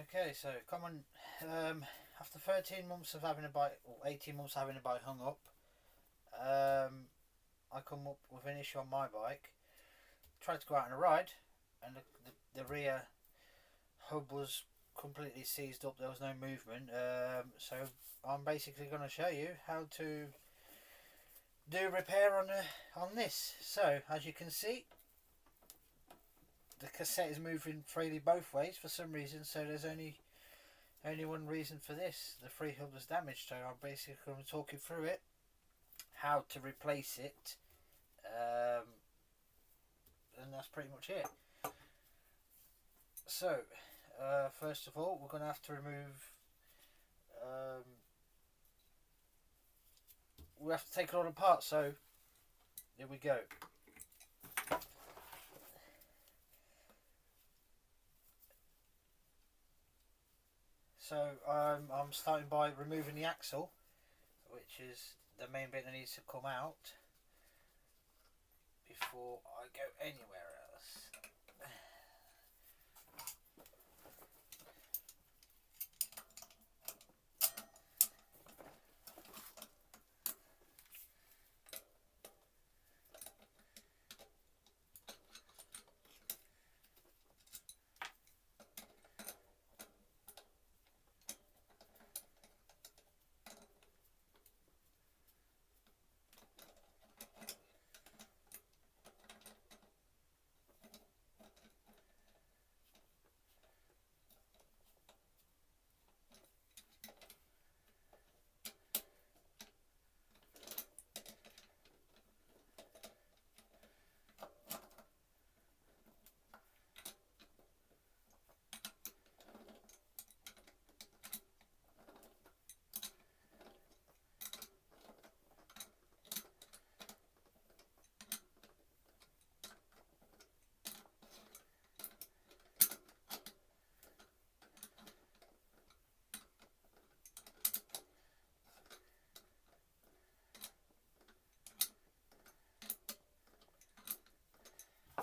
Okay, so come on. After 13 months of having a bike, or 18 months having a bike hung up, um, I come up with an issue on my bike. Tried to go out on a ride, and the rear hub was completely seized up. There was no movement. So I'm basically going to show you how to do repair on this. So as you can see, the cassette is moving freely both ways for some reason. So there's only one reason for this. The free hub was damaged. So I'm basically going to talk you through it, how to replace it, and that's pretty much it. So first of all, we're going to have to remove. We have to take it all apart. So here we go. So I'm starting by removing the axle, which is the main bit that needs to come out before I go anywhere else.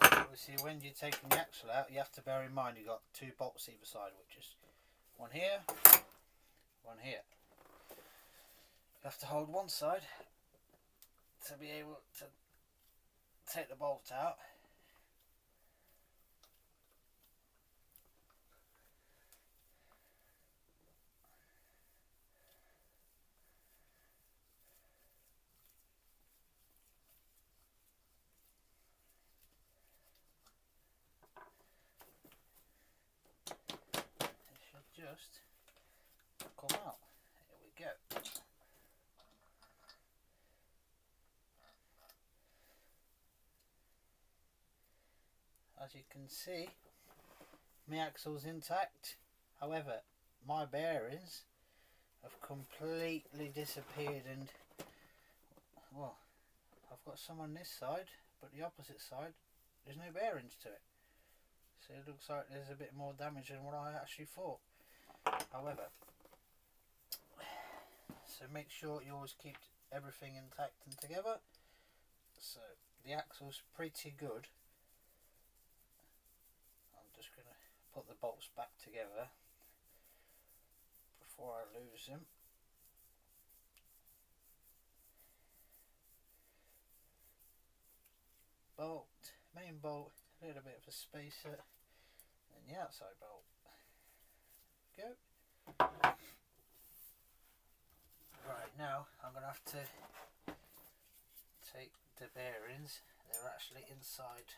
Obviously, when you're taking the axle out, you have to bear in mind you've got two bolts either side, which is one here, one here. You have to hold one side to be able to take the bolt out. It should just come out. Here we go. As you can see, my axle's intact. However, my bearings have completely disappeared, and well, I've got some on this side, but the opposite side there's no bearings to it. So it looks like there's a bit more damage than what I actually thought. However, so make sure you always keep everything intact and together. So the axle's pretty good. I'm just going to put the bolts back together before I lose them. Bolt, main bolt, a little bit of a spacer, and the outside bolt. Go. Right, now I'm going to have to take the bearings. They're actually inside.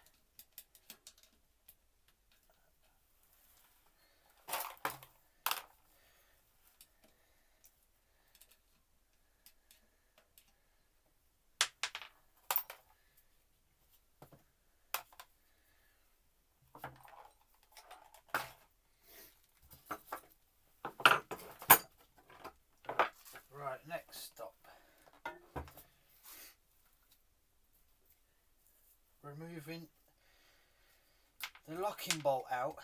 Right, next stop. Removing the locking bolt out.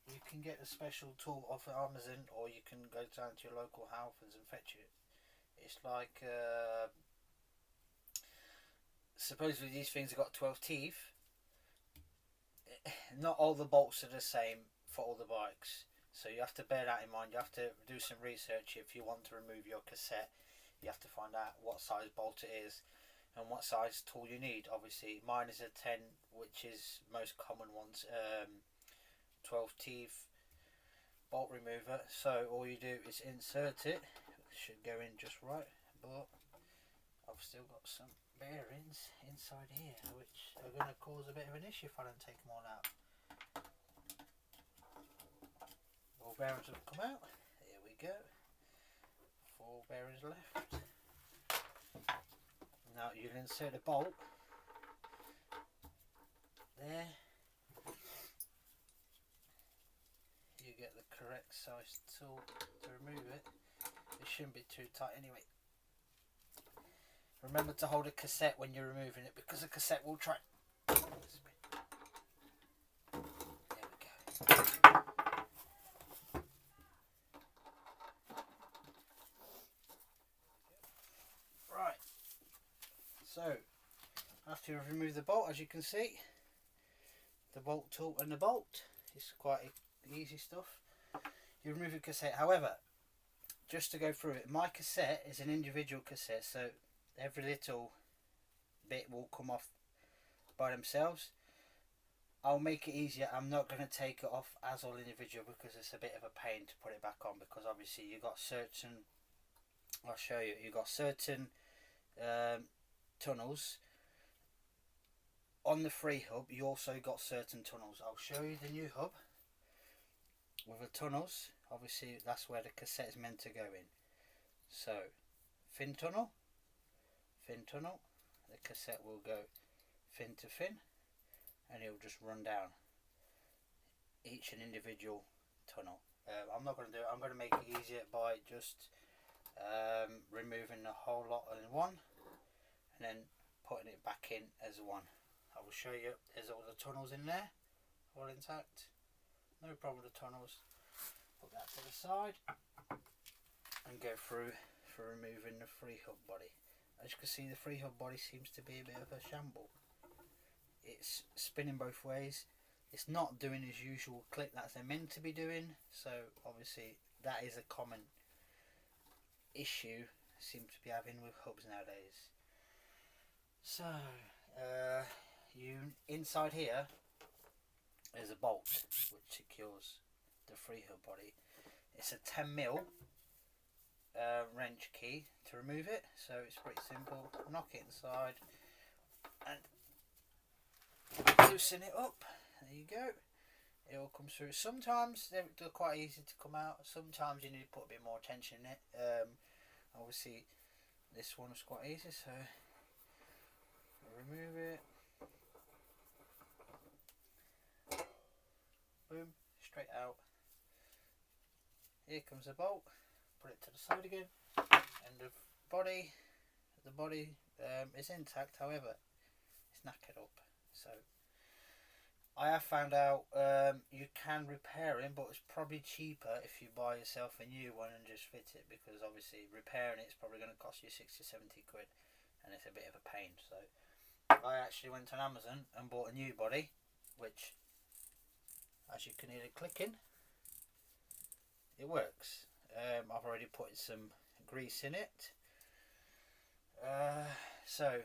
You can get a special tool off of Amazon, or you can go down to your local Halfords and fetch it. It's like supposedly these things have got 12 teeth. Not all the bolts are the same for all the bikes. So you have to bear that in mind. You have to do some research if you want to remove your cassette. You have to find out what size bolt it is and what size tool you need. Obviously mine is a 10, which is most common ones, 12 teeth bolt remover. So all you do is insert it. It should go in just right, but I've still got some bearings inside here which are going to cause a bit of an issue if I don't take them all out. All bearings have come out. Here we go. 4 bearings left. Now you'll insert a bolt there. You get the correct size tool to remove it. It shouldn't be too tight anyway. Remember to hold a cassette when you're removing it because the cassette will try. There we go. Right. So after you've removed the bolt, as you can see, the bolt tool and the bolt, it's quite easy stuff. You remove the cassette. However, just to go through it, my cassette is an individual cassette, so every little bit will come off by themselves. I'll make it easier. I'm not going to take it off as all individual because it's a bit of a pain to put it back on, because obviously you've got certain, I'll show you, you've got certain tunnels on the free hub. You also got certain tunnels. I'll show you the new hub with the tunnels. Obviously that's where the cassette is meant to go in. So fin tunnel, the cassette will go fin to fin and it will just run down each and individual tunnel. I'm not going to do it. I'm going to make it easier by just removing the whole lot in one and then putting it back in as one. I will show you. There's all the tunnels in there, all intact, no problem with the tunnels. Put that to the side and go through for removing the free hub body. As you can see, the free hub body seems to be a bit of a shamble. It's spinning both ways. It's not doing its usual click that they're meant to be doing. So obviously that is a common issue seem to be having with hubs nowadays. So you inside here is a bolt which secures the free hub body. It's a 10mm wrench key to remove it, so it's pretty simple. Knock it inside and loosen it up. There you go. It all comes through. Sometimes they're quite easy to come out. Sometimes you need to put a bit more tension in it. Obviously this one was quite easy, so remove it. Boom, straight out. Here comes the bolt. Put it to the side again, and the body is intact. However, it's knackered up. So I have found out you can repair it, but it's probably cheaper if you buy yourself a new one and just fit it, because obviously repairing it's probably going to cost you 60-70 quid, and it's a bit of a pain. So I actually went on Amazon and bought a new body, which, as you can hear it clicking, it works. I've already put some grease in it. So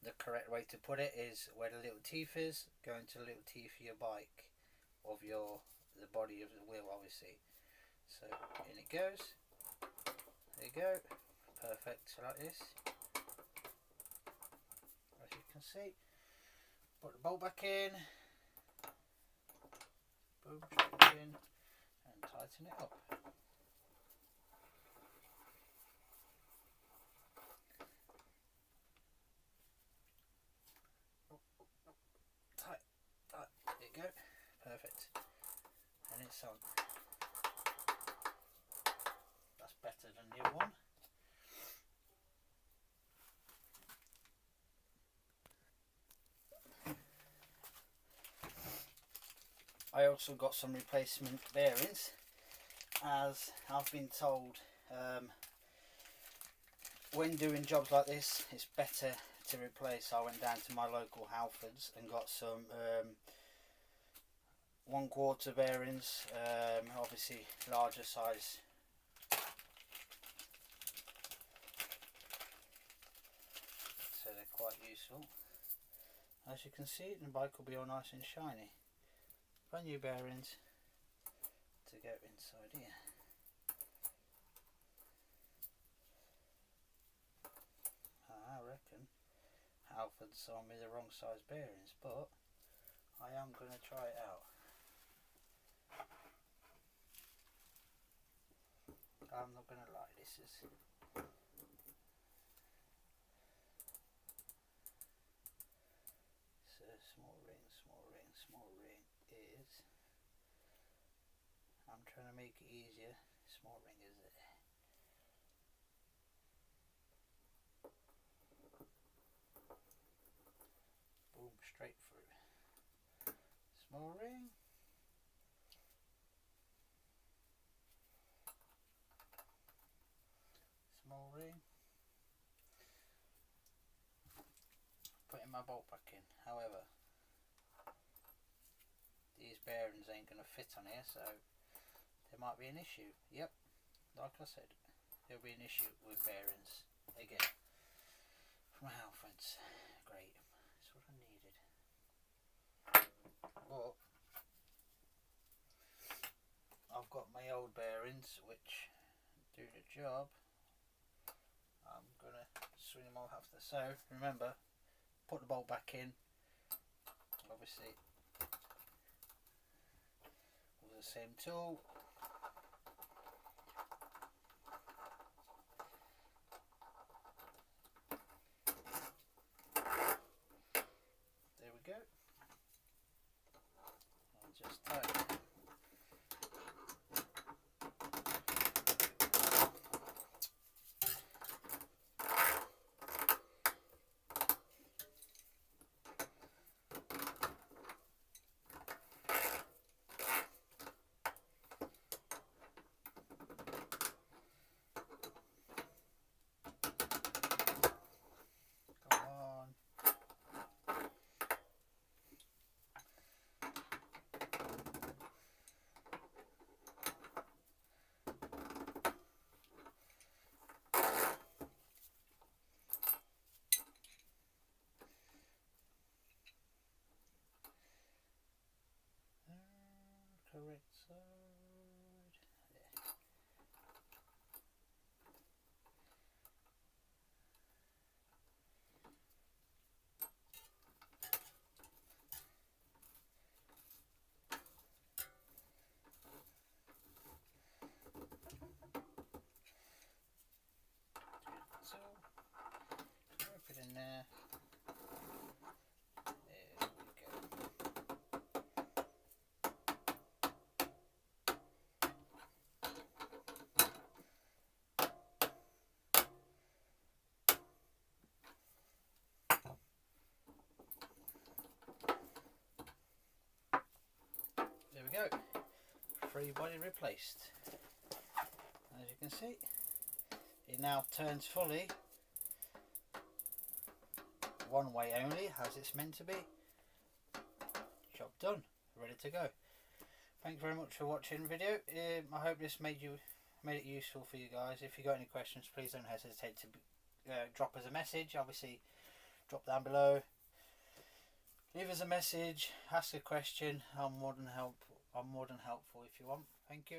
the correct way to put it is where the little teeth is, go into the little teeth of your bike, of the body of the wheel, obviously. So in it goes. There you go. Perfect. So like this. As you can see, put the bolt back in. Boom, straight in, and tighten it up. Tight. There you go. Perfect. And it's on. That's better than the other one. I also got some replacement bearings, as I've been told when doing jobs like this it's better to replace. I went down to my local Halfords and got some 1/4 bearings, obviously larger size. So they're quite useful. As you can see, the bike will be all nice and shiny. Brand new bearings to go inside here. I reckon Halford sold me the wrong size bearings, but I am going to try it out. I'm not going to lie, this is small ring is, I'm trying to make it easier, small ring is there. Boom, straight through. Small ring. Small ring. Putting my bolt back in. However, these bearings ain't going to fit on here, so there might be an issue. Yep, like I said, there'll be an issue with bearings again from Halfords. Great, that's what I needed. But I've got my old bearings which do the job. I'm gonna swing them off after. So remember, put the bolt back in, obviously with the same tool. There we go. I'll just tighten it. Correct side. There. So, wrap it in there. There we go. There we go. Free body replaced. As you can see, it now turns fully one way only, as it's meant to be. Job done, ready to go. Thank you very much for watching the video. I hope this made it useful for you guys. If you got any questions, please don't hesitate to drop us a message. Obviously, drop down below. Leave us a message, ask a question. I'm more than helpful if you want. Thank you.